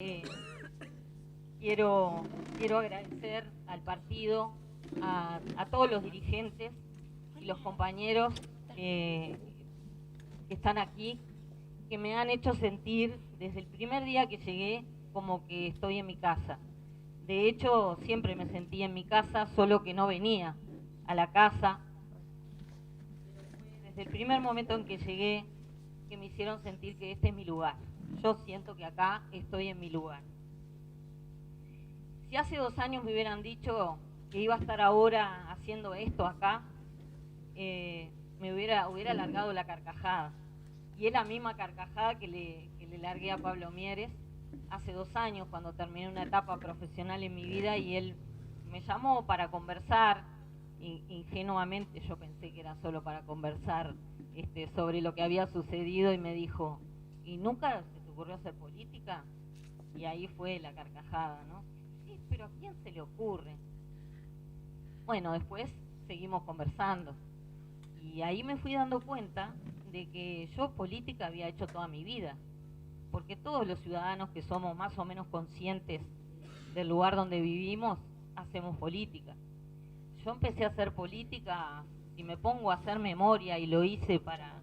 Eh, quiero agradecer al partido, a todos los dirigentes y los compañeros que están aquí, que me han hecho sentir desde el primer día que llegué como que estoy en mi casa. De hecho, siempre me sentí en mi casa, solo que no venía a la casa. Desde el primer momento en que llegué, que me hicieron sentir que este es mi lugar. Yo siento que acá estoy en mi lugar. Si hace 2 años me hubieran dicho que iba a estar ahora haciendo esto acá, me hubiera largado la carcajada. Y es la misma carcajada que le largué a Pablo Mieres hace 2 años, cuando terminé una etapa profesional en mi vida, y él me llamó para conversar. Ingenuamente yo pensé que era solo para conversar sobre lo que había sucedido, y me dijo: ¿y nunca se te ocurrió hacer política? Y ahí fue la carcajada, ¿no? Sí, pero ¿a quién se le ocurre? Bueno, después seguimos conversando, y ahí me fui dando cuenta de que yo política había hecho toda mi vida, porque todos los ciudadanos que somos más o menos conscientes del lugar donde vivimos, hacemos política. Yo empecé a hacer política, si me pongo a hacer memoria, y lo hice para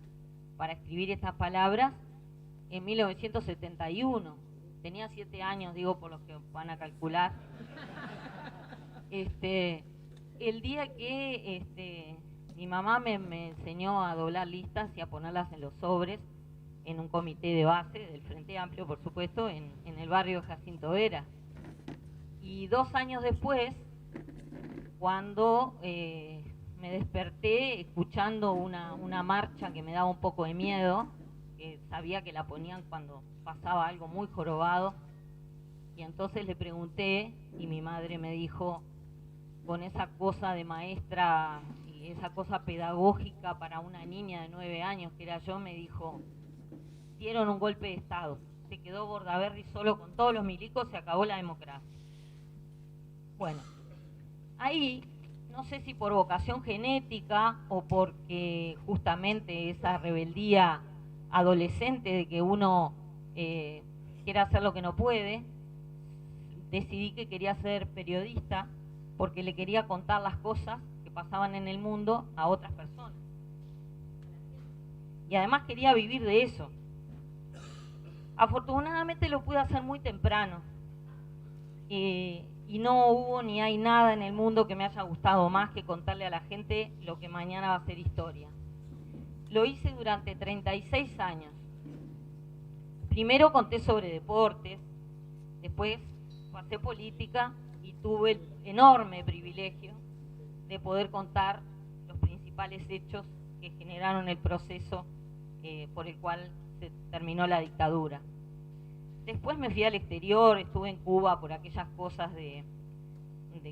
escribir estas palabras, en 1971. Tenía 7 años, digo, por los que van a calcular. El día que mi mamá me enseñó a doblar listas y a ponerlas en los sobres, en un comité de base del Frente Amplio, por supuesto, en el barrio Jacinto Vera. Y 2 años después, cuando me desperté escuchando una marcha que me daba un poco de miedo, que sabía que la ponían cuando pasaba algo muy jorobado, y entonces le pregunté, y mi madre me dijo, con esa cosa de maestra y esa cosa pedagógica para una niña de 9 años que era yo, me dijo: dieron un golpe de Estado, se quedó Bordaberry solo con todos los milicos, se acabó la democracia. Bueno, ahí, no sé si por vocación genética o porque justamente esa rebeldía adolescente de que uno quiere hacer lo que no puede, decidí que quería ser periodista, porque le quería contar las cosas que pasaban en el mundo a otras personas. Y además quería vivir de eso. Afortunadamente lo pude hacer muy temprano. Y no hubo ni hay nada en el mundo que me haya gustado más que contarle a la gente lo que mañana va a ser historia. Lo hice durante 36 años. Primero conté sobre deportes, después pasé política y tuve el enorme privilegio de poder contar los principales hechos que generaron el proceso por el cual se terminó la dictadura. Después me fui al exterior, estuve en Cuba por aquellas cosas de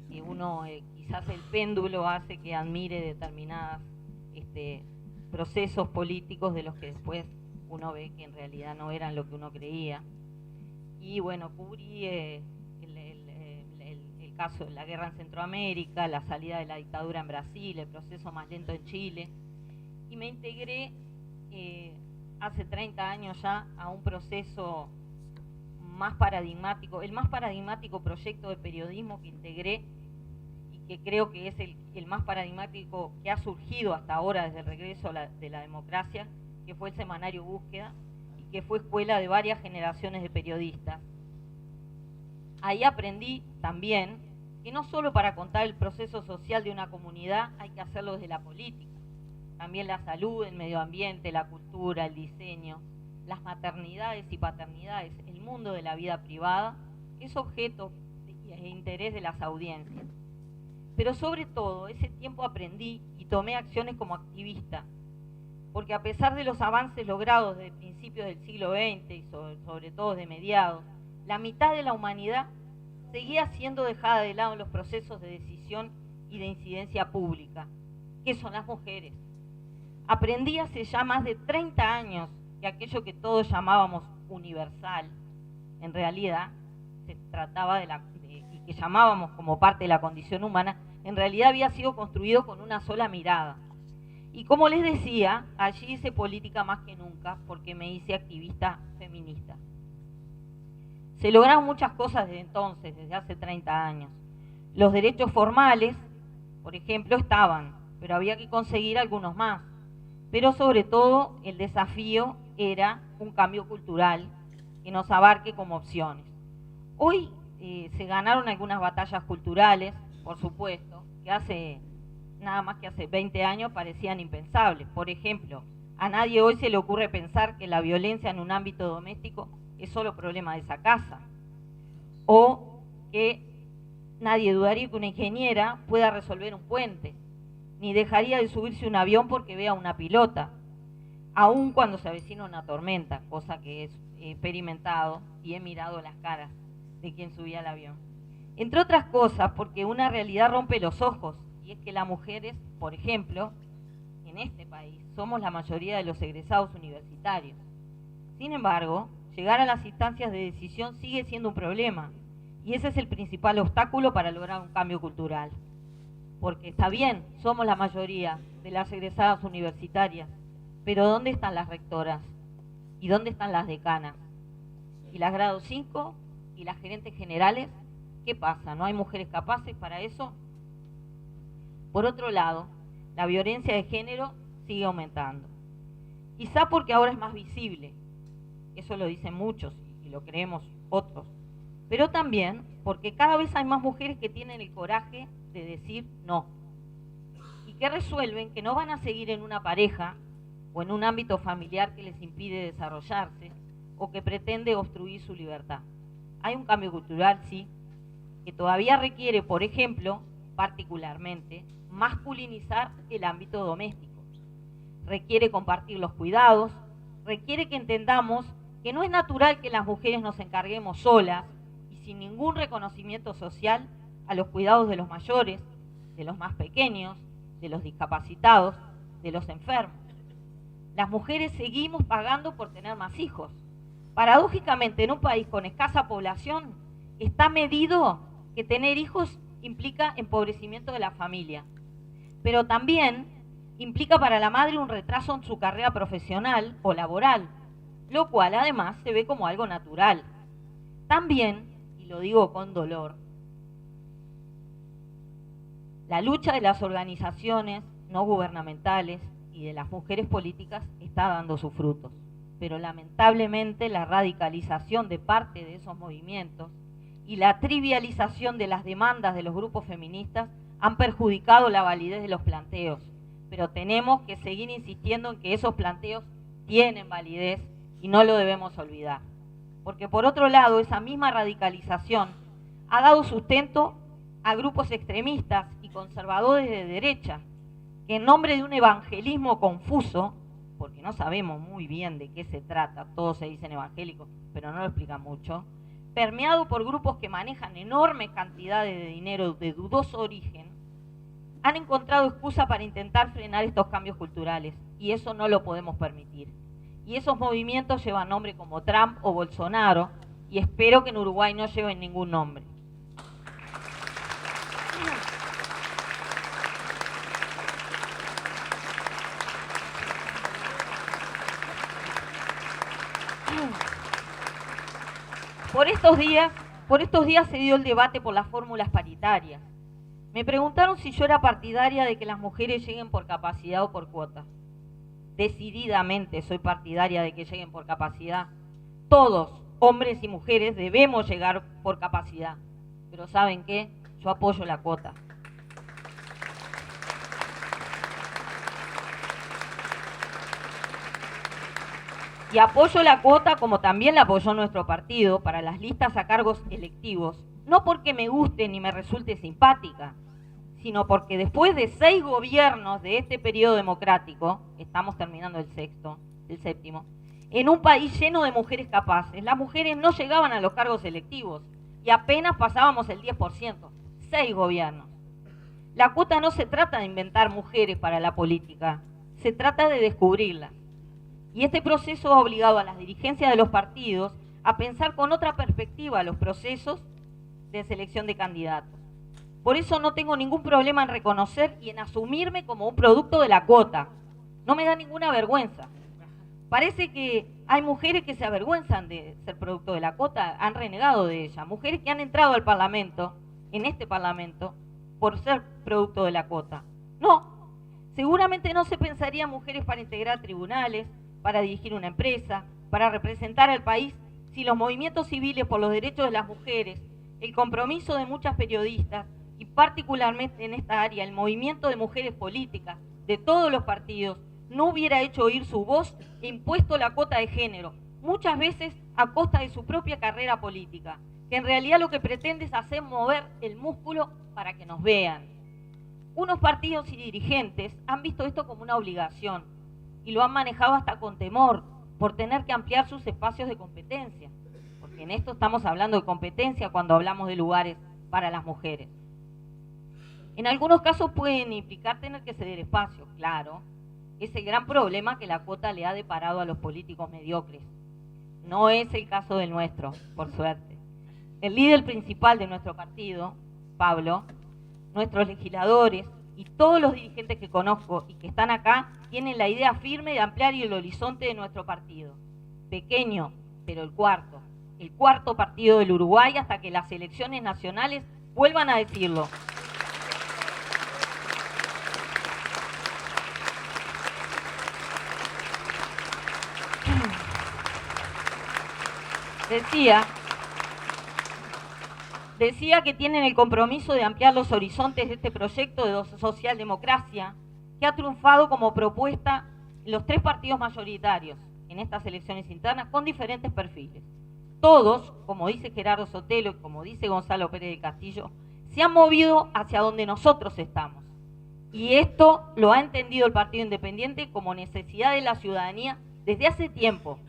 que uno, quizás el péndulo hace que admire determinados procesos políticos de los que después uno ve que en realidad no eran lo que uno creía. Y bueno, cubrí el caso de la guerra en Centroamérica, la salida de la dictadura en Brasil, el proceso más lento en Chile, y me integré hace 30 años ya a un proceso más paradigmático, el más paradigmático proyecto de periodismo que integré, y que creo que es el más paradigmático que ha surgido hasta ahora desde el regreso de la democracia, que fue el semanario Búsqueda, y que fue escuela de varias generaciones de periodistas. Ahí aprendí también que no solo para contar el proceso social de una comunidad hay que hacerlo desde la política, también la salud, el medio ambiente, la cultura, el diseño, las maternidades y paternidades, el mundo de la vida privada, que es objeto de interés de las audiencias. Pero sobre todo, ese tiempo aprendí y tomé acciones como activista, porque a pesar de los avances logrados desde principios del siglo XX y sobre todo de mediados, la mitad de la humanidad seguía siendo dejada de lado en los procesos de decisión y de incidencia pública, que son las mujeres. Aprendí hace ya más de 30 años que aquello que todos llamábamos universal, en realidad se trataba y que llamábamos como parte de la condición humana, en realidad había sido construido con una sola mirada. Y como les decía, allí hice política más que nunca, porque me hice activista feminista. Se lograron muchas cosas desde entonces, desde hace 30 años. Los derechos formales, por ejemplo, estaban, pero había que conseguir algunos más. Pero sobre todo el desafío era un cambio cultural que nos abarque como opciones. Hoy se ganaron algunas batallas culturales, por supuesto, que nada más que hace 20 años parecían impensables. Por ejemplo, a nadie hoy se le ocurre pensar que la violencia en un ámbito doméstico es solo problema de esa casa. O que nadie dudaría que una ingeniera pueda resolver un puente, ni dejaría de subirse a un avión porque vea una pilota, aun cuando se avecina una tormenta, cosa que he experimentado y he mirado las caras de quien subía al avión. Entre otras cosas, porque una realidad rompe los ojos, y es que las mujeres, por ejemplo, en este país, somos la mayoría de los egresados universitarios. Sin embargo, llegar a las instancias de decisión sigue siendo un problema, y ese es el principal obstáculo para lograr un cambio cultural. Porque está bien, somos la mayoría de las egresadas universitarias, pero ¿dónde están las rectoras? ¿Y dónde están las decanas? ¿Y las grados 5? ¿Y las gerentes generales? ¿Qué pasa? ¿No hay mujeres capaces para eso? Por otro lado, la violencia de género sigue aumentando. Quizá porque ahora es más visible, eso lo dicen muchos y lo creemos otros, pero también porque cada vez hay más mujeres que tienen el coraje de decir no y que resuelven que no van a seguir en una pareja o en un ámbito familiar que les impide desarrollarse o que pretende obstruir su libertad. Hay un cambio cultural, sí, que todavía requiere, por ejemplo, particularmente, masculinizar el ámbito doméstico. Requiere compartir los cuidados, requiere que entendamos que no es natural que las mujeres nos encarguemos solas y sin ningún reconocimiento social a los cuidados de los mayores, de los más pequeños, de los discapacitados, de los enfermos. Las mujeres seguimos pagando por tener más hijos. Paradójicamente, en un país con escasa población, está medido que tener hijos implica empobrecimiento de la familia, pero también implica para la madre un retraso en su carrera profesional o laboral, lo cual además se ve como algo natural. También, y lo digo con dolor, la lucha de las organizaciones no gubernamentales y de las mujeres políticas está dando sus frutos, pero lamentablemente la radicalización de parte de esos movimientos y la trivialización de las demandas de los grupos feministas han perjudicado la validez de los planteos, pero tenemos que seguir insistiendo en que esos planteos tienen validez y no lo debemos olvidar. Porque por otro lado, esa misma radicalización ha dado sustento a grupos extremistas y conservadores de derecha, que en nombre de un evangelismo confuso, porque no sabemos muy bien de qué se trata, todos se dicen evangélicos, pero no lo explican mucho, permeado por grupos que manejan enormes cantidades de dinero de dudoso origen, han encontrado excusa para intentar frenar estos cambios culturales, y eso no lo podemos permitir. Y esos movimientos llevan nombres como Trump o Bolsonaro, y espero que en Uruguay no lleven ningún nombre. Por estos días se dio el debate por las fórmulas paritarias. Me preguntaron si yo era partidaria de que las mujeres lleguen por capacidad o por cuota. Decididamente soy partidaria de que lleguen por capacidad. Todos, hombres y mujeres, debemos llegar por capacidad. Pero ¿saben qué? Yo apoyo la cuota. Y apoyo la cuota como también la apoyó nuestro partido para las listas a cargos electivos, no porque me guste ni me resulte simpática, sino porque después de 6 gobiernos de este periodo democrático, estamos terminando el séptimo, en un país lleno de mujeres capaces, las mujeres no llegaban a los cargos electivos y apenas pasábamos el 10%, 6 gobiernos. La cuota no se trata de inventar mujeres para la política, se trata de descubrirlas. Y este proceso ha obligado a las dirigencias de los partidos a pensar con otra perspectiva los procesos de selección de candidatos. Por eso no tengo ningún problema en reconocer y en asumirme como un producto de la cuota. No me da ninguna vergüenza. Parece que hay mujeres que se avergüenzan de ser producto de la cuota, han renegado de ella. Mujeres que han entrado al Parlamento, en este Parlamento, por ser producto de la cuota. No, seguramente no se pensarían mujeres para integrar tribunales, para dirigir una empresa, para representar al país, si los movimientos civiles por los derechos de las mujeres, el compromiso de muchas periodistas y particularmente en esta área el movimiento de mujeres políticas de todos los partidos no hubiera hecho oír su voz e impuesto la cuota de género, muchas veces a costa de su propia carrera política, que en realidad lo que pretende es hacer mover el músculo para que nos vean. Unos partidos y dirigentes han visto esto como una obligación y lo han manejado hasta con temor por tener que ampliar sus espacios de competencia, porque en esto estamos hablando de competencia cuando hablamos de lugares para las mujeres. En algunos casos pueden implicar tener que ceder espacio, claro, es el gran problema que la cuota le ha deparado a los políticos mediocres. No es el caso del nuestro, por suerte. El líder principal de nuestro partido, Pablo, nuestros legisladores y todos los dirigentes que conozco y que están acá tienen la idea firme de ampliar el horizonte de nuestro partido. Pequeño, pero el cuarto partido del Uruguay hasta que las elecciones nacionales vuelvan a decirlo. Decía que tienen el compromiso de ampliar los horizontes de este proyecto de socialdemocracia que ha triunfado como propuesta en los 3 partidos mayoritarios en estas elecciones internas con diferentes perfiles. Todos, como dice Gerardo Sotelo y como dice Gonzalo Pérez del Castillo, se han movido hacia donde nosotros estamos. Y esto lo ha entendido el Partido Independiente como necesidad de la ciudadanía desde hace tiempo.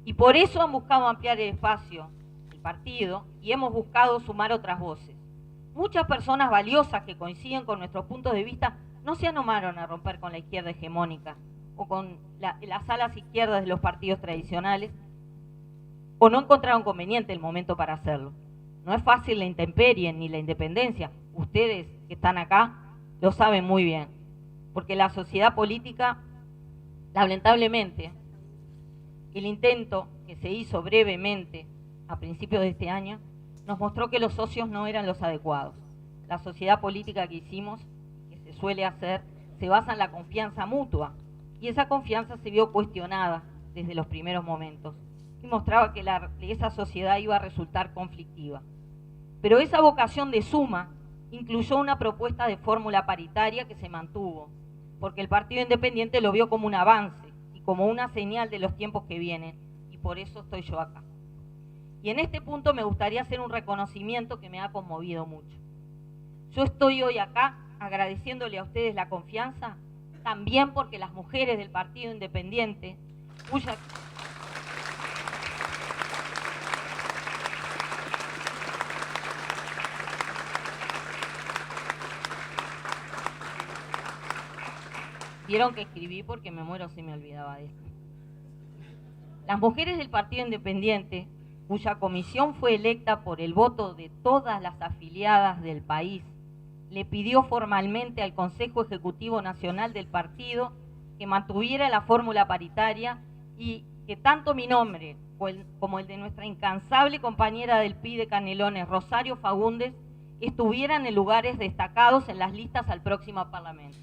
Y por eso han buscado ampliar el espacio del partido y hemos buscado sumar otras voces. Muchas personas valiosas que coinciden con nuestros puntos de vista no se animaron a romper con la izquierda hegemónica o con las alas izquierdas de los partidos tradicionales o no encontraron conveniente el momento para hacerlo. No es fácil la intemperie ni la independencia. Ustedes que están acá lo saben muy bien, porque la sociedad política, lamentablemente, el intento que se hizo brevemente a principios de este año nos mostró que los socios no eran los adecuados. La sociedad política que hicimos, que se suele hacer, se basa en la confianza mutua y esa confianza se vio cuestionada desde los primeros momentos y mostraba que esa sociedad iba a resultar conflictiva. Pero esa vocación de suma incluyó una propuesta de fórmula paritaria que se mantuvo, porque el Partido Independiente lo vio como un avance como una señal de los tiempos que vienen, y por eso estoy yo acá. Y en este punto me gustaría hacer un reconocimiento que me ha conmovido mucho. Yo estoy hoy acá agradeciéndole a ustedes la confianza, también porque las mujeres del Partido Independiente, cuya... Vieron que escribí porque me muero si me olvidaba de esto. Las mujeres del Partido Independiente, cuya comisión fue electa por el voto de todas las afiliadas del país, le pidió formalmente al Consejo Ejecutivo Nacional del partido que mantuviera la fórmula paritaria y que tanto mi nombre como el de nuestra incansable compañera del PI de Canelones, Rosario Fagundes, estuvieran en lugares destacados en las listas al próximo Parlamento.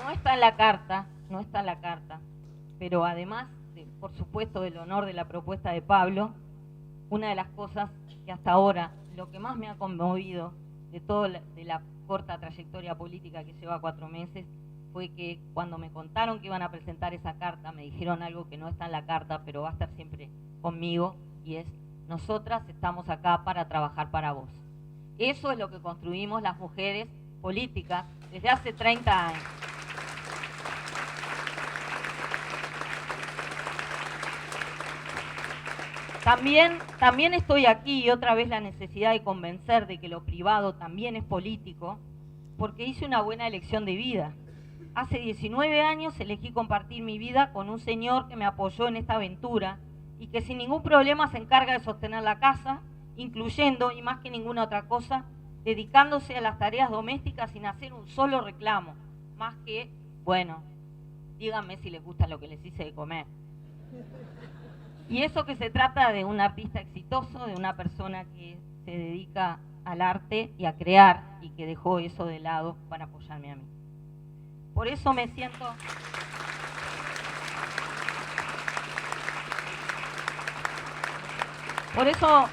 No está en la carta, pero además, por supuesto, del honor de la propuesta de Pablo, una de las cosas que hasta ahora, lo que más me ha conmovido de la corta trayectoria política que lleva 4 meses, fue que cuando me contaron que iban a presentar esa carta, me dijeron algo que no está en la carta, pero va a estar siempre conmigo, y es: nosotras estamos acá para trabajar para vos. Eso es lo que construimos las mujeres políticas desde hace 30 años. También estoy aquí, y otra vez la necesidad de convencer de que lo privado también es político, porque hice una buena elección de vida. Hace 19 años elegí compartir mi vida con un señor que me apoyó en esta aventura y que sin ningún problema se encarga de sostener la casa incluyendo, y más que ninguna otra cosa, dedicándose a las tareas domésticas sin hacer un solo reclamo, más que, bueno, díganme si les gusta lo que les hice de comer. Y eso que se trata de un artista exitoso, de una persona que se dedica al arte y a crear y que dejó eso de lado para apoyarme a mí. Por eso me siento... Por eso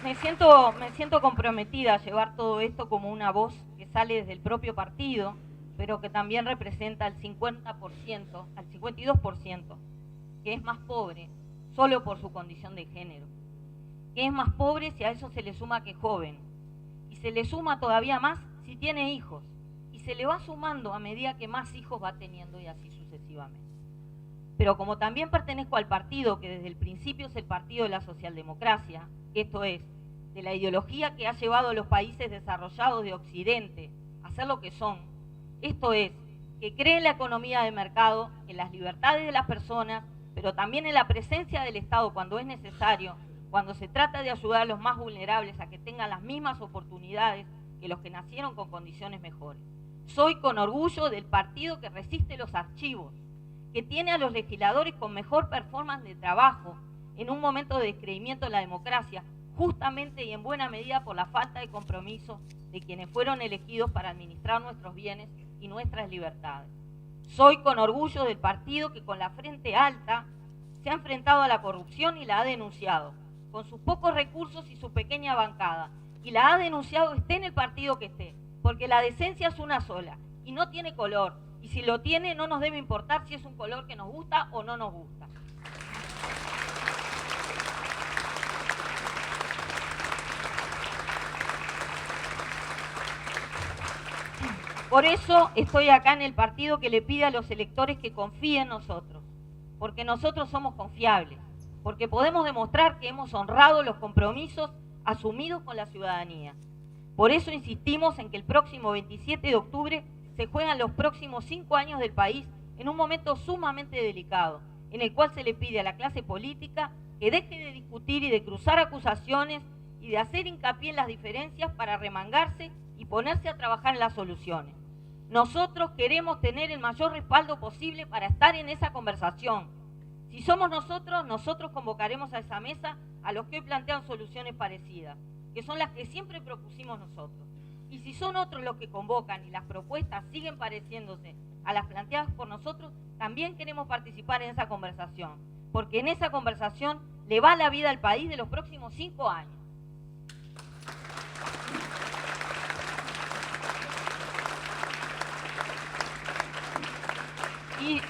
me siento comprometida a llevar todo esto como una voz que sale desde el propio partido, pero que también representa al 50%, al 52%, que es más pobre solo por su condición de género, que es más pobre si a eso se le suma que es joven, y se le suma todavía más si tiene hijos, y se le va sumando a medida que más hijos va teniendo y así sucesivamente. Pero como también pertenezco al partido que desde el principio es el partido de la socialdemocracia, esto es, de la ideología que ha llevado a los países desarrollados de Occidente a ser lo que son, esto es, que cree en la economía de mercado, en las libertades de las personas, pero también en la presencia del Estado cuando es necesario, cuando se trata de ayudar a los más vulnerables a que tengan las mismas oportunidades que los que nacieron con condiciones mejores. Soy con orgullo del partido que resiste los archivos, que tiene a los legisladores con mejor performance de trabajo en un momento de descreimiento de la democracia, justamente y en buena medida por la falta de compromiso de quienes fueron elegidos para administrar nuestros bienes y nuestras libertades. Soy con orgullo del partido que con la frente alta se ha enfrentado a la corrupción y la ha denunciado, con sus pocos recursos y su pequeña bancada, y la ha denunciado esté en el partido que esté, porque la decencia es una sola y no tiene color, y si lo tiene no nos debe importar si es un color que nos gusta o no nos gusta. Por eso estoy acá en el partido que le pide a los electores que confíen en nosotros, porque nosotros somos confiables, porque podemos demostrar que hemos honrado los compromisos asumidos con la ciudadanía. Por eso insistimos en que el próximo 27 de octubre se juegan los próximos 5 años del país en un momento sumamente delicado, en el cual se le pide a la clase política que deje de discutir y de cruzar acusaciones y de hacer hincapié en las diferencias para remangarse y ponerse a trabajar en las soluciones. Nosotros queremos tener el mayor respaldo posible para estar en esa conversación. Si somos nosotros convocaremos a esa mesa a los que hoy plantean soluciones parecidas, que son las que siempre propusimos nosotros. Y si son otros los que convocan y las propuestas siguen pareciéndose a las planteadas por nosotros, también queremos participar en esa conversación, porque en esa conversación le va la vida al país de los próximos 5 años.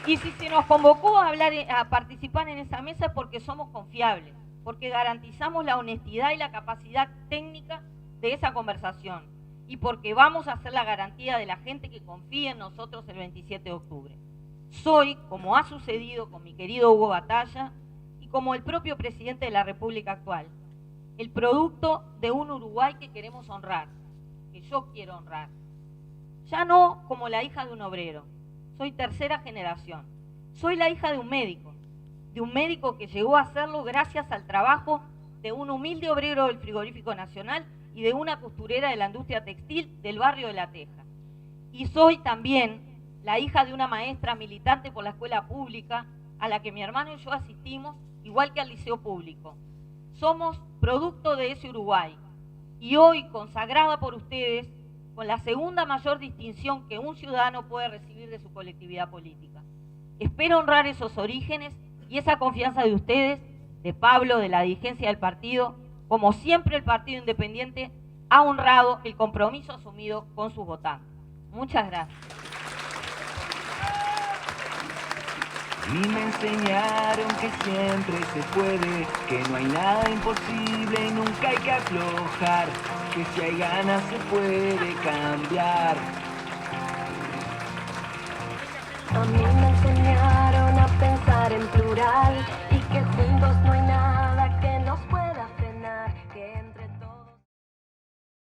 Y si se nos convocó a participar en esa mesa es porque somos confiables, porque garantizamos la honestidad y la capacidad técnica de esa conversación y porque vamos a hacer la garantía de la gente que confía en nosotros el 27 de octubre. Soy, como ha sucedido con mi querido Hugo Batalla y como el propio presidente de la República actual, el producto de un Uruguay que queremos honrar, que yo quiero honrar. Ya no como la hija de un obrero. Soy tercera generación. Soy la hija de un médico que llegó a hacerlo gracias al trabajo de un humilde obrero del Frigorífico Nacional y de una costurera de la industria textil del barrio de La Teja. Y soy también la hija de una maestra militante por la escuela pública a la que mi hermano y yo asistimos, igual que al liceo público. Somos producto de ese Uruguay y hoy consagrada por ustedes con la segunda mayor distinción que un ciudadano puede recibir de su colectividad política. Espero honrar esos orígenes y esa confianza de ustedes, de Pablo, de la dirigencia del partido, como siempre el Partido Independiente ha honrado el compromiso asumido con sus votantes. Muchas gracias. Y me enseñaron que siempre se puede, que no hay nada imposible y nunca hay que aflojar, que si hay ganas se puede cambiar.